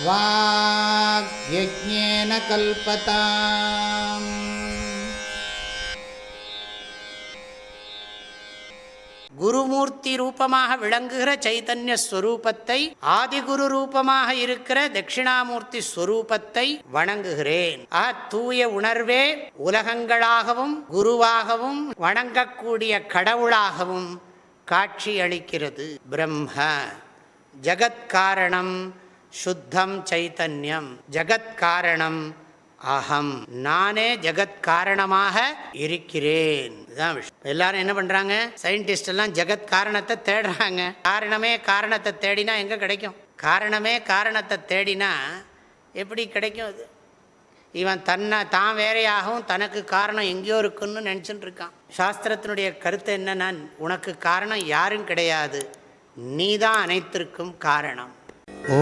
வாக்யஜ்ஞேன கல்பதாம். குருமூர்த்தி ரூபமாக விளங்குகிற சைத்தன்ய ஸ்வரூபத்தை, ஆதிகுரு ரூபமாக இருக்கிற தட்சிணாமூர்த்தி ஸ்வரூபத்தை வணங்குகிறேன். தூய உணர்வே உலகங்களாகவும் குருவாகவும் வணங்கக்கூடிய கடவுளாகவும் காட்சி அளிக்கிறது. பிரம்ம ஜகத்காரணம் சுத்தம் சைத்தன்யம். ஜகத்காரணம் அகம், நானே ஜகத்காரணமாக இருக்கிறேன். இதுதான் விஷயம். எல்லாரும் என்ன பண்றாங்க, சயின்டிஸ்ட் எல்லாம் ஜெகத் காரணத்தை தேடுறாங்க. காரணமே காரணத்தை தேடினா எங்க கிடைக்கும்? காரணமே காரணத்தை தேடினா எப்படி கிடைக்கும்? அது இவன் தான் வேறையாகவும் தனக்கு காரணம் எங்கேயோ இருக்குன்னு நினச்சிட்டு இருக்கான். சாஸ்திரத்தினுடைய கருத்து என்னன்னா, உனக்கு காரணம் யாரும் கிடையாது, நீதான் அனைத்திற்கும் காரணம். ஓ